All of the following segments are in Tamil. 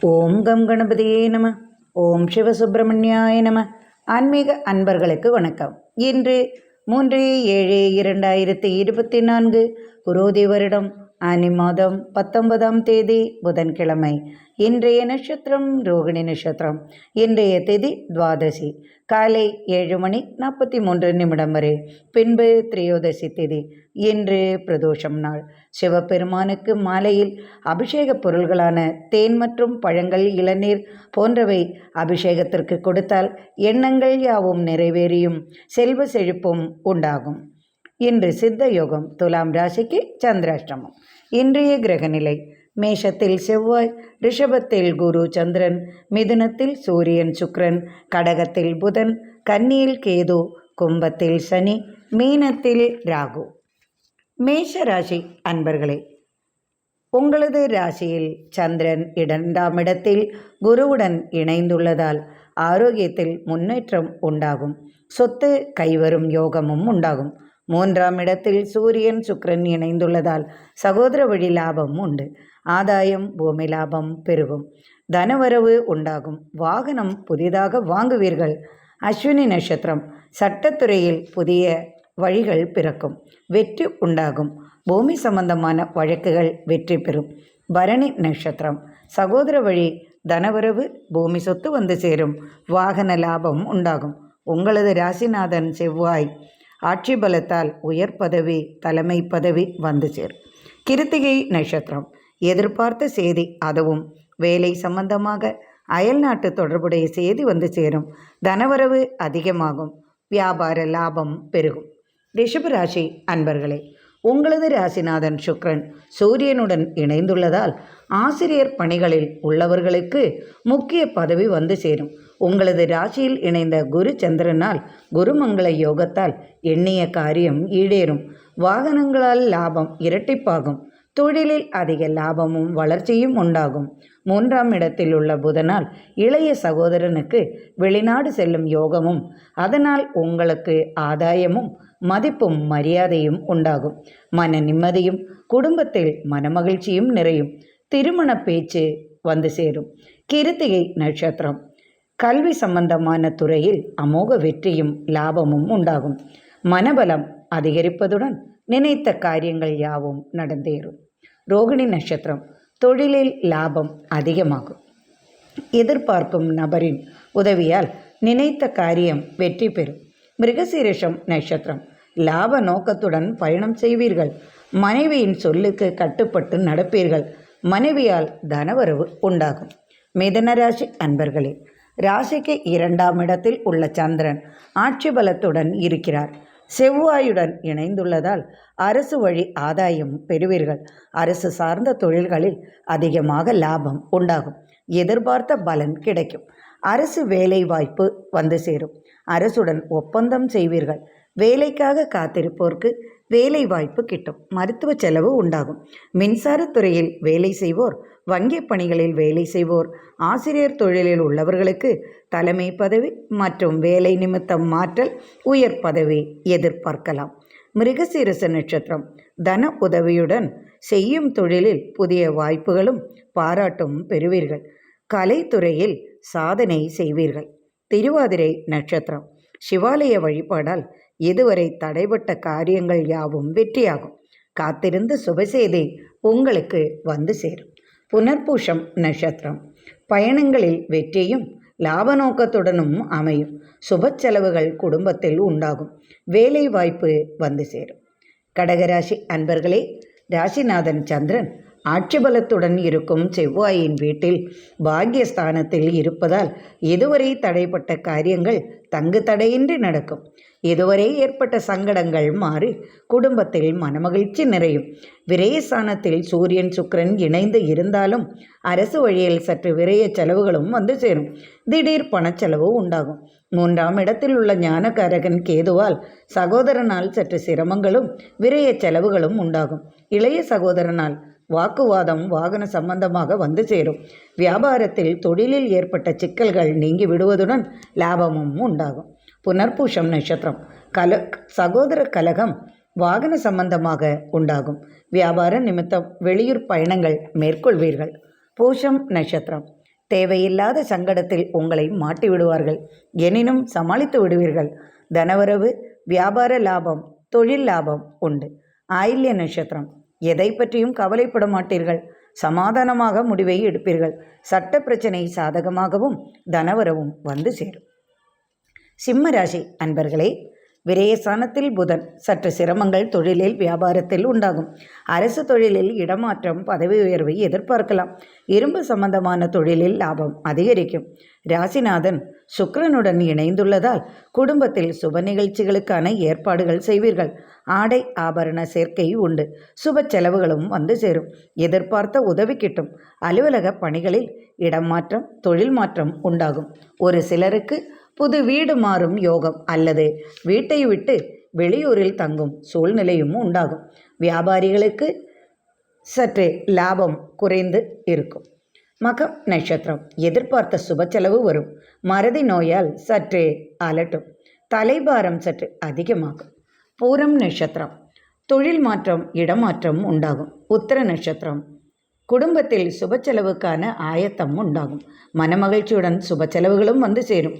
ஓம் கம் கணபதியே நம. ஓம் சிவசுப்பிரமணியாய நம. ஆன்மீக அன்பர்களுக்கு வணக்கம். இன்று 3/7/2024 குரோதி வருடம் ஆனி மாதம் 19ஆம் தேதி புதன்கிழமை. இன்றைய நட்சத்திரம் ரோகிணி நட்சத்திரம். இன்றைய திதி துவாதசி. காலை 7:43 வரை. பின்பு திரையோதசி திதி. இன்று பிரதோஷம் நாள். சிவபெருமானுக்கு மாலையில் அபிஷேக பொருள்களான தேன் மற்றும் பழங்கள், இளநீர் போன்றவை அபிஷேகத்திற்கு கொடுத்தால் எண்ணங்கள் யாவும் நிறைவேறியும் செல்வ செழிப்பும் உண்டாகும். இன்று சித்த யோகம். துலாம் ராசிக்கு சந்திராஷ்டமம். இன்றைய கிரகநிலை: மேஷத்தில் செவ்வாய், ரிஷபத்தில் குரு சந்திரன், மிதுனத்தில் சூரியன் சுக்கிரன், கடகத்தில் புதன், கன்னியில் கேது, கும்பத்தில் சனி, மீனத்தில் ராகு. மேஷ ராசி அன்பர்களே, உங்களது ராசியில் சந்திரன் 2ஆம் இடத்தில் குருவுடன் இணைந்துள்ளதால் ஆரோக்கியத்தில் முன்னேற்றம் உண்டாகும். சொத்து கைவரும் யோகமும் உண்டாகும். 3ஆம் இடத்தில் சூரியன் சுக்கிரன் இணைந்துள்ளதால் சகோதர வழி லாபம் உண்டு. ஆதாயம், பூமி லாபம் பெருகும். தனவரவு உண்டாகும். வாகனம் புதிதாக வாங்குவீர்கள். அஸ்வினி நட்சத்திரம். சட்டத்துறையில் புதிய வழிகள் பிறக்கும். வெற்றி உண்டாகும். பூமி சம்பந்தமான வழக்குகள் வெற்றி பெறும். பரணி நட்சத்திரம். சகோதர வழி தனவரவு, பூமி சொத்து வந்து சேரும். வாகன லாபம் உண்டாகும். உங்களது ராசிநாதன் செவ்வாய் ஆட்சி பலத்தால் உயர் பதவி, தலைமை பதவி வந்து சேரும். கிருத்திகை நட்சத்திரம். எதிர்பார்த்த செய்தி, அதுவும் வேலை சம்பந்தமாக அயல்நாட்டு தொடர்புடைய செய்தி வந்து சேரும். தனவரவு அதிகமாகும். வியாபார லாபம் பெருகும். ரிஷபராசி அன்பர்களே, உங்களது ராசிநாதன் சுக்கிரன் சூரியனுடன் இணைந்துள்ளதால் ஆசிரியர் பணிகளில் உள்ளவர்களுக்கு முக்கிய பதவி வந்து சேரும். உங்களது ராசியில் இணைந்த குரு சந்திரனால் குருமங்கள யோகத்தால் எண்ணிய காரியம் ஈடேறும். வாகனங்களால் லாபம் இரட்டிப்பாகும். தொழிலில் அதிக லாபமும் வளர்ச்சியும் உண்டாகும். 3ஆம் இடத்தில் உள்ள புதனால் இளைய சகோதரனுக்கு வெளிநாடு செல்லும் யோகமும், அதனால் உங்களுக்கு ஆதாயமும் மதிப்பும் மரியாதையும் உண்டாகும். மன நிம்மதியும் குடும்பத்தில் மனமகிழ்ச்சியும் நிறையும். திருமண பேச்சு வந்து சேரும். கிருத்திகை நட்சத்திரம். கல்வி சம்பந்தமான துறையில் அமோக வெற்றியும் லாபமும் உண்டாகும். மனபலம் அதிகரிப்பதுடன் நினைத்த காரியங்கள் யாவும் நடந்தேறும். ரோகிணி நட்சத்திரம். தொழிலில் லாபம் அதிகமாகும். எதிர்பார்க்கும் நபரின் உதவியால் நினைத்த காரியம் வெற்றி பெறும். மிருகசீரிஷம் நட்சத்திரம். லாப நோக்கத்துடன் பயணம் செய்வீர்கள். மனைவியின் சொல்லுக்கு கட்டுப்பட்டு நடப்பீர்கள். மனைவியால் தனவரவு உண்டாகும். மிதுன ராசி அன்பர்களே, ராசிக்கு 2ஆம் இடத்தில் உள்ள சந்திரன் ஆட்சி பலத்துடன் இருக்கிறார். செவ்வாயுடன் இணைந்துள்ளதால் அரசு வழி ஆதாயம் பெறுவீர்கள். அரசு சார்ந்த தொழில்களில் அதிகமாக லாபம் உண்டாகும். எதிர்பார்த்த பலன் கிடைக்கும். அரசு வேலை வாய்ப்பு வந்து சேரும். அரசுடன் ஒப்பந்தம் செய்வீர்கள். வேலைக்காக காத்திருப்போருக்கு வேலை வாய்ப்பு கிட்டும். மருத்துவ செலவு உண்டாகும். மின்சாரத்துறையில் வேலை செய்வோர், வங்கி பணிகளில் வேலை செய்வோர், ஆசிரியர் தொழிலில் உள்ளவர்களுக்கு தலைமை பதவி மற்றும் வேலை நிமித்தம் மாற்றல், உயர் பதவி எதிர்பார்க்கலாம். மிருகசீரிஷ நட்சத்திரம். தன உதவியுடன் செய்யும் தொழிலில் புதிய வாய்ப்புகளும் பாராட்டும் பெறுவீர்கள். கலைத்துறையில் சாதனை செய்வீர்கள். திருவாதிரை நட்சத்திரம். சிவாலய வழிபாடால் இதுவரை தடைபட்ட காரியங்கள் யாவும் வெற்றியாகும். காத்திருந்த சுபசெய்தி உங்களுக்கு வந்து சேரும். புனர்பூஷம் நட்சத்திரம். பயணங்களில் வெற்றியும் லாப நோக்கத்துடனும் அமையும். சுப செலவுகள் குடும்பத்தில் உண்டாகும். வேலை வாய்ப்பு வந்து சேரும். கடகராசி அன்பர்களே, ராசிநாதன் சந்திரன் ஆட்சி பலத்துடன் இருக்கும் செவ்வாயின் வீட்டில் பாக்யஸ்தானத்தில் இருப்பதால் இதுவரை தடைப்பட்ட காரியங்கள் தங்கு தடையின்றி நடக்கும். இதுவரை ஏற்பட்ட சங்கடங்கள் மாறி குடும்பத்தில் மனமகிழ்ச்சி நிறையும். விரயஸ்தானத்தில் சூரியன் சுக்கிரன் இணைந்து இருந்தாலும் அரசு வழியில் சற்று விரய செலவுகளும் வந்து சேரும். திடீர் பணச்செலவு உண்டாகும். 3ஆம் இடத்தில் உள்ள ஞானகாரகன் கேதுவால் சகோதரனால் சற்று சிரமங்களும் விரய செலவுகளும் உண்டாகும். இளைய சகோதரனால் வாக்குவாதம் வாகன சம்பந்தமாக வந்து சேரும். வியாபாரத்தில் தொழிலில் ஏற்பட்ட சிக்கல்கள் நீங்கி விடுவதுடன் லாபமும் உண்டாகும். புனர்பூஷம் நட்சத்திரம். சகோதர கலகம் வாகன சம்பந்தமாக உண்டாகும். வியாபார நிமித்தம் வெளியூர் பயணங்கள் மேற்கொள்வீர்கள். பூஷம் நட்சத்திரம். தேவையில்லாத சங்கடத்தில் உங்களை மாட்டி விடுவார்கள். எனினும் சமாளித்து விடுவீர்கள். தனவரவு, வியாபார லாபம், தொழில் லாபம் உண்டு. ஆயில்ய நட்சத்திரம். எதை பற்றியும் கவலைப்பட மாட்டீர்கள். சமாதானமாக முடிவை எடுப்பீர்கள். சட்ட பிரச்சனை சாதகமாகவும் தனவரவும் வந்து சேரும். சிம்ம ராசி அன்பர்களே, விரயஸ்தானத்தில் புதன். சற்று சிரமங்கள் தொழிலில் வியாபாரத்தில் உண்டாகும். அரசு தொழிலில் இடமாற்றம், பதவி உயர்வை எதிர்பார்க்கலாம். இரும்பு சம்பந்தமான தொழிலில் லாபம் அதிகரிக்கும். ராசிநாதன் சுக்கிரனுடன் இணைந்துள்ளதால் குடும்பத்தில் சுப நிகழ்ச்சிகளுக்கான ஏற்பாடுகள் செய்வீர்கள். ஆடை ஆபரண சேர்க்கை உண்டு. சுப செலவுகளும் வந்து சேரும். எதிர்பார்த்த உதவி கிட்டும். அலுவலக பணிகளில் இடம் மாற்றம், தொழில் மாற்றம் உண்டாகும். ஒரு சிலருக்கு புது வீடு மாறும் யோகம் அல்லது வீட்டை விட்டு வெளியூரில் தங்கும் சூழ்நிலையும் உண்டாகும். வியாபாரிகளுக்கு சற்று லாபம் குறைந்து இருக்கும். மகம் நட்சத்திரம். எதிர்பார்த்த சுப செலவு வரும். மறதி நோயால் சற்று அலட்டும். தலைபாரம் சற்று அதிகமாகும். பூரம் நட்சத்திரம். தொழில் மாற்றம், இடமாற்றம் உண்டாகும். உத்திர நட்சத்திரம். குடும்பத்தில் சுப செலவுக்கான ஆயத்தம் உண்டாகும். மனமகிழ்ச்சியுடன் சுப செலவுகளும் வந்து சேரும்.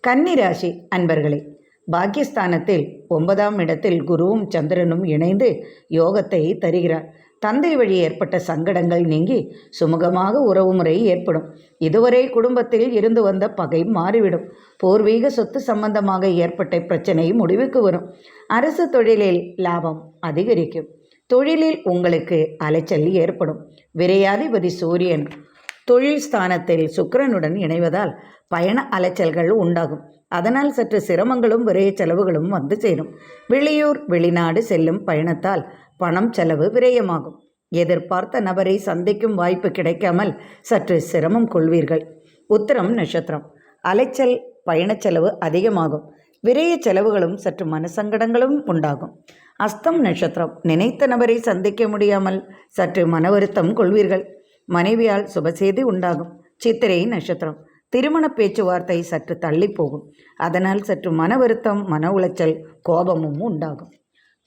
கன்னிராசி அன்பர்களே, பாக்கியஸ்தானத்தில் 9ஆம் இடத்தில் குருவும் சந்திரனும் இணைந்து யோகத்தை தருகிறார். தந்தை வழி ஏற்பட்ட சங்கடங்கள் நீங்கி சுமூகமாக உறவுமுறை ஏற்படும். இதுவரை குடும்பத்தில் இருந்து வந்த பகை மாறிவிடும். பூர்வீக சொத்து சம்பந்தமாக ஏற்பட்ட பிரச்சனை முடிவுக்கு வரும். அரசு தொழிலில் லாபம் அதிகரிக்கும். தொழிலில் உங்களுக்கு அலைச்சல் ஏற்படும். விரையாதிபதி சூரியன் தொழில் ஸ்தானத்தில் சுக்கிரனுடன் இணைவதால் பயண அலைச்சல்கள் உண்டாகும். அதனால் சற்று சிரமங்களும் விரைய செலவுகளும் வந்து சேரும். வெளியூர் வெளிநாடு செல்லும் பயணத்தால் பணம் செலவு விரயமாகும். எதிர்பார்த்த நபரை சந்திக்கும் வாய்ப்பு கிடைக்காமல் சற்று சிரமம் கொள்வீர்கள். உத்திரம் நட்சத்திரம். அலைச்சல், பயணச் செலவு அதிகமாகும். விரைய செலவுகளும் சற்று மனசங்கடங்களும் உண்டாகும். அஸ்தம் நட்சத்திரம். நினைத்த நபரை சந்திக்க முடியாமல் சற்று மன வருத்தம் கொள்வீர்கள். மனைவியால் சுபசெய்தி உண்டாகும். சித்திரை நட்சத்திரம். திருமண பேச்சுவார்த்தை சற்று தள்ளி போகும். அதனால் சற்று மன வருத்தம், மன உளைச்சல், கோபமும் உண்டாகும்.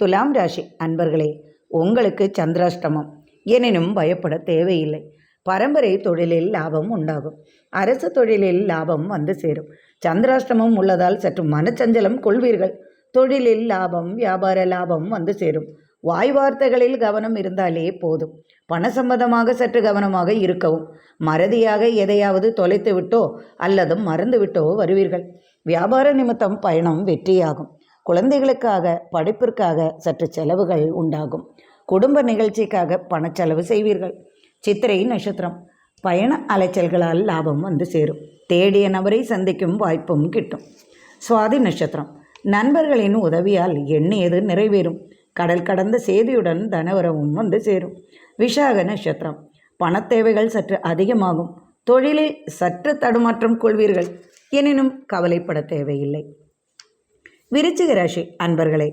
துலாம் ராசி அன்பர்களே, உங்களுக்கு சந்திராஷ்டமம். எனினும் பயப்பட தேவையில்லை. பரம்பரை தொழிலில் லாபம் உண்டாகும். அரசு தொழிலில் லாபம் வந்து சேரும். சந்திராஷ்டமம் உள்ளதால் சற்று மனச்சஞ்சலம் கொள்வீர்கள். தொழிலில் லாபம், வியாபார லாபம் வந்து சேரும். வாய் வார்த்தைகளில் கவனம் இருந்தாலே போதும். பண சம்பந்தமாக சற்று கவனமாக இருக்கவும். மறதியாக எதையாவது தொலைத்து விட்டோ அல்லது மறந்து விட்டோ வருவீர்கள். வியாபார நிமித்தம் பயணம் வெற்றியாகும். குழந்தைகளுக்காக, படிப்பிற்காக சற்று செலவுகள் உண்டாகும். குடும்ப நிகழ்ச்சிக்காக பணச்செலவு செய்வீர்கள். சித்திரை நட்சத்திரம். பயண அலைச்சல்களால் லாபம் வந்து சேரும். தேடிய நபரை சந்திக்கும் வாய்ப்பும் கிட்டும். சுவாதி நட்சத்திரம். நண்பர்களின் உதவியால் எண்ணியது நிறைவேறும். கடல் கடந்த செய்தியுடன் தனவரவும் வந்து சேரும். விஷாக நட்சத்திரம். பணத்தேவைகள் சற்று அதிகமாகும். தொழிலில் சற்று தடுமாற்றம் கொள்வீர்கள். எனினும் கவலைப்பட தேவையில்லை. விருச்சிக ராசி அன்பர்களே,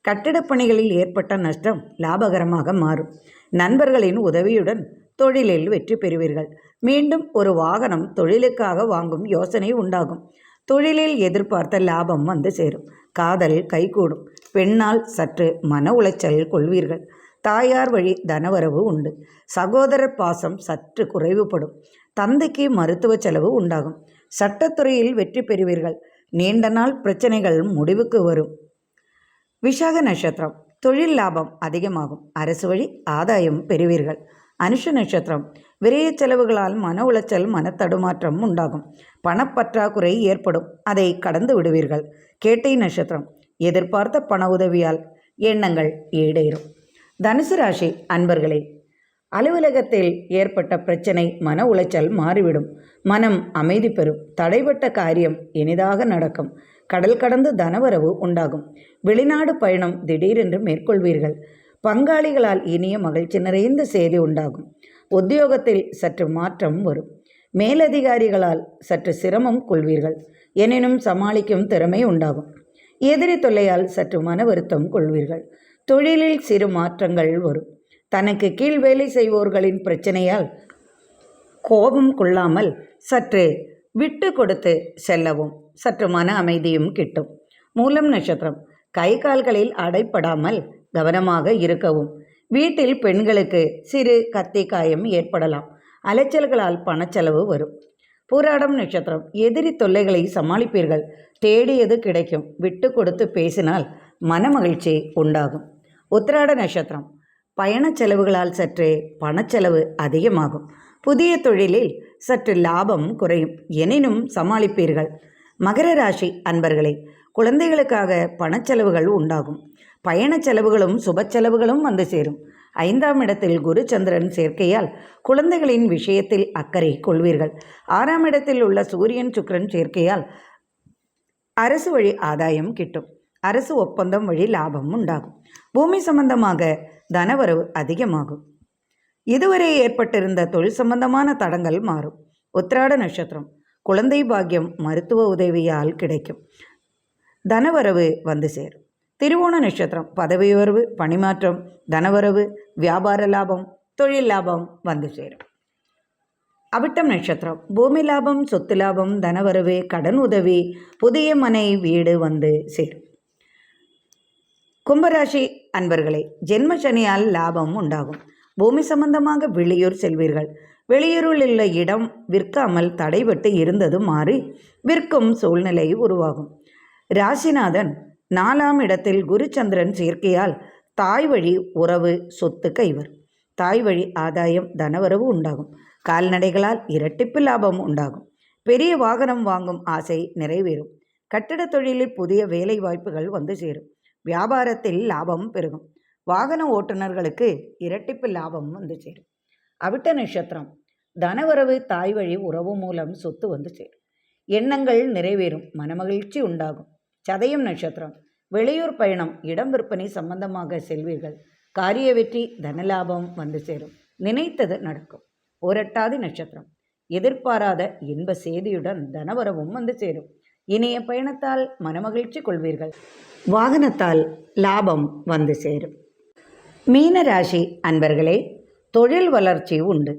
கட்டிடப் பணிகளில் ஏற்பட்ட நஷ்டம் லாபகரமாக மாறும். நண்பர்களின் உதவியுடன் தொழிலில் வெற்றி பெறுவீர்கள். மீண்டும் ஒரு வாகனம் தொழிலுக்காக வாங்கும் யோசனை உண்டாகும். தொழிலில் எதிர்பார்த்த லாபம் வந்து சேரும். காதல் கைகூடும். பெண்ணால் சற்று மன உளைச்சல் கொள்வீர்கள். தாயார் வழி தனவரவு உண்டு. சகோதரர் பாசம் சற்று குறைவுபடும். தந்தைக்கு மருத்துவ செலவு உண்டாகும். சட்டத்துறையில் வெற்றி பெறுவீர்கள். நீண்ட நாள் பிரச்சனைகள் முடிவுக்கு வரும். விஷாக நட்சத்திரம். தொழில் லாபம் அதிகமாகும். அரசு வழி ஆதாயம் பெறுவீர்கள். அனுஷ நட்சத்திரம். விரைய செலவுகளால் மன உளைச்சல், மனத்தடுமாற்றம் உண்டாகும். பணப்பற்றாக்குறை ஏற்படும். அதை கடந்து விடுவீர்கள். கேட்டை நட்சத்திரம். எதிர்பார்த்த பண உதவியால் எண்ணங்கள் ஈடேறும். தனுசு ராசி அன்பர்களே, அலுவலகத்தில் ஏற்பட்ட பிரச்சனை, மன உளைச்சல் மாறிவிடும். மனம் அமைதி பெறும். தடைப்பட்ட காரியம் இனிதாக நடக்கும். கடல் கடந்து தனவரவு உண்டாகும். வெளிநாடு பயணம் திடீரென்று மேற்கொள்வீர்கள். பங்காளிகளால் இனிய மகிழ்ச்சி நிறைந்த செய்தி உண்டாகும். உத்தியோகத்தில் சற்று மாற்றம் வரும். மேலதிகாரிகளால் சற்று சிரமம் கொள்வீர்கள். எனினும் சமாளிக்கும் திறமை உண்டாகும். எதிரி தொல்லையால் சற்று மன வருத்தம் கொள்வீர்கள். தொழிலில் சிறு மாற்றங்கள் வரும். தனக்கு கீழ் வேலை செய்வோர்களின் பிரச்சனையால் கோபம் கொள்ளாமல் சற்று விட்டு கொடுத்து செல்லவும். சற்று மன அமைதியும் கிட்டும். மூலம் நட்சத்திரம். கை கால்களில் அடைப்படாமல் கவனமாக இருக்கவும். வீட்டில் பெண்களுக்கு சிறு கத்தி காயம் ஏற்படலாம். அலைச்சல்களால் பணச்செலவு வரும். பூராடம் நட்சத்திரம் எதிரி தொல்லைகளை சமாளிப்பீர்கள். தேடியது கிடைக்கும். விட்டு கொடுத்து பேசினால் மனமகிழ்ச்சி உண்டாகும். உத்திராட நட்சத்திரம் பயண செலவுகளால் சற்று பணச்செலவு அதிகமாகும். புதிய தொழிலில் சற்று லாபம் குறையும். எனினும் சமாளிப்பீர்கள். மகர ராசி அன்பர்களே, குழந்தைகளுக்காக பணச்செலவுகள் உண்டாகும். பயண செலவுகளும் சுப செலவுகளும் வந்து சேரும். 5ஆம் இடத்தில் குரு சந்திரன் சேர்க்கையால் குழந்தைகளின் விஷயத்தில் அக்கறை கொள்வீர்கள். 6ஆம் இடத்தில் உள்ள சூரியன் சுக்கிரன் சேர்க்கையால் அரசு வழி ஆதாயம் கிட்டும். அரசு ஒப்பந்தம் வழி லாபம் உண்டாகும். பூமி சம்பந்தமாக தனவரவு அதிகமாகும். இதுவரை ஏற்பட்டிருந்த தொழில் சம்பந்தமான தடங்கள் மாறும். உத்திராட நட்சத்திரம் குழந்தை பாக்கியம் மருத்துவ உதவியால் கிடைக்கும். தனவரவு வந்து சேரும். திருவோண நட்சத்திரம் பதவி உயர்வு, பணிமாற்றம், தனவரவு, வியாபார லாபம், தொழில் லாபம் வந்து சேரும். அவிட்டம் நட்சத்திரம் பூமி லாபம், சொத்து லாபம், தனவரவு, கடன் உதவி, புதிய மனை வீடு வந்து சேரும். கும்பராசி அன்பர்களே, ஜென்ம சனியால் லாபம் உண்டாகும். பூமி சம்பந்தமாக வெளியூர் செல்வீர்கள். வெளியூரில் உள்ள இடம் விற்காமல் தடைபட்டு இருந்தது மாறி விற்கும் சூழ்நிலை உருவாகும். ராசிநாதன் 4ஆம் இடத்தில் குருச்சந்திரன் சேர்க்கையால் தாய் வழி உறவு, சொத்து கைவரும். தாய் வழி ஆதாயம், தனவரவு உண்டாகும். கால்நடைகளால் இரட்டிப்பு லாபம் உண்டாகும். பெரிய வாகனம் வாங்கும் ஆசை நிறைவேறும். கட்டிட தொழிலில் புதிய வேலை வாய்ப்புகள் வந்து சேரும். வியாபாரத்தில் லாபம் பெருகும். வாகன ஓட்டுநர்களுக்கு இரட்டிப்பு லாபம் வந்து சேரும். அவிட்ட நட்சத்திரம் தனவரவு, தாய் வழி உறவு மூலம் சொத்து வந்து சேரும். எண்ணங்கள் நிறைவேறும். மனமகிழ்ச்சி உண்டாகும். சதயம் நட்சத்திரம் வெளியூர் பயணம், இடம் விற்பனை சம்பந்தமாக செல்வீர்கள். காரிய வெற்றி, தனலாபம் வந்து சேரும். நினைத்தது நடக்கும். ஓரட்டாதி நட்சத்திரம் எதிர்பாராத இன்ப செய்தியுடன் தனவரவும் வந்து சேரும். இனிய பயணத்தால் மனமகிழ்ச்சி கொள்வீர்கள். வாகனத்தால் லாபம் வந்து சேரும். மீன ராசி அன்பர்களே, தொழில் வளர்ச்சி உண்டு.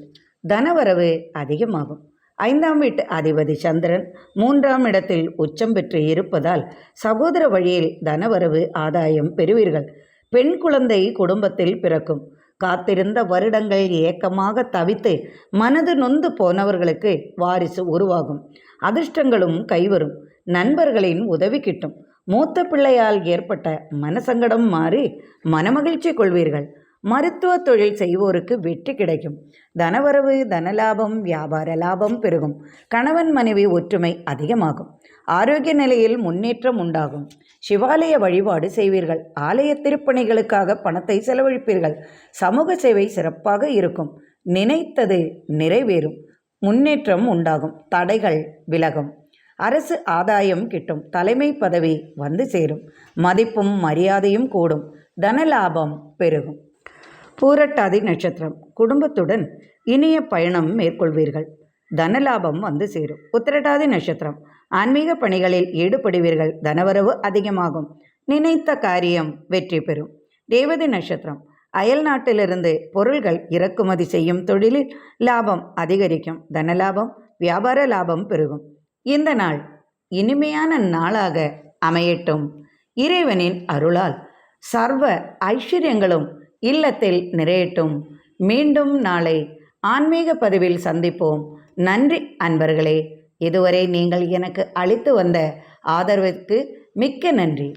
தனவரவு அதிகமாகும். 5ஆம் வீட்டு அதிபதி சந்திரன் 3ஆம் இடத்தில் உச்சம் பெற்று இருப்பதால் சகோதர வழியில் தனவரவு ஆதாயம் பெறுவீர்கள். பெண் குழந்தை குடும்பத்தில் பிறக்கும். காத்திருந்த வருடங்கள் ஏக்கமாக தவித்து மனது நொந்து போனவர்களுக்கு வாரிசு உருவாகும். அதிர்ஷ்டங்களும் கைவரும். நண்பர்களின் உதவி கிட்டும். மூத்த பிள்ளையால் ஏற்பட்ட மனசங்கடம் மாறி மனமகிழ்ச்சி கொள்வீர்கள். மருத்துவ தொழில் செய்வோருக்கு வெற்றி கிடைக்கும். தனவரவு, தனலாபம், வியாபார லாபம் பெருகும். கணவன் மனைவி ஒற்றுமை அதிகமாகும். ஆரோக்கிய நிலையில் முன்னேற்றம் உண்டாகும். சிவாலய வழிபாடு செய்வீர்கள். ஆலய திருப்பணிகளுக்காக பணத்தை செலவழிப்பீர்கள். சமூக சேவை சிறப்பாக இருக்கும். நினைத்தது நிறைவேறும். முன்னேற்றம் உண்டாகும். தடைகள் விலகும். அரசு ஆதாயம் கிட்டும். தலைமை பதவி வந்து சேரும். மதிப்பும் மரியாதையும் கூடும். தனலாபம் பெருகும். பூரட்டாதி நட்சத்திரம் குடும்பத்துடன் இனிய பயணம் மேற்கொள்வீர்கள். தனலாபம் வந்து சேரும். உத்திரட்டாதி நட்சத்திரம் ஆன்மீக பணிகளில் ஈடுபடுவீர்கள். தனவரவு அதிகமாகும். நினைத்த காரியம் வெற்றி பெறும். ரேவதி நட்சத்திரம் அயல் நாட்டிலிருந்து பொருள்கள் இறக்குமதி செய்யும் தொழிலில் லாபம் அதிகரிக்கும். தனலாபம், வியாபார லாபம் பெருகும். இந்த நாள் இனிமையான நாளாக அமையட்டும். இறைவனின் அருளால் சர்வ ஐஸ்வர்யங்களும் இல்லத்தில் நிறையட்டும். மீண்டும் நாளை ஆன்மீக பதிவில் சந்திப்போம். நன்றி அன்பர்களே. இதுவரை நீங்கள் எனக்கு அளித்து வந்த ஆதரவிற்கு மிக்க நன்றி.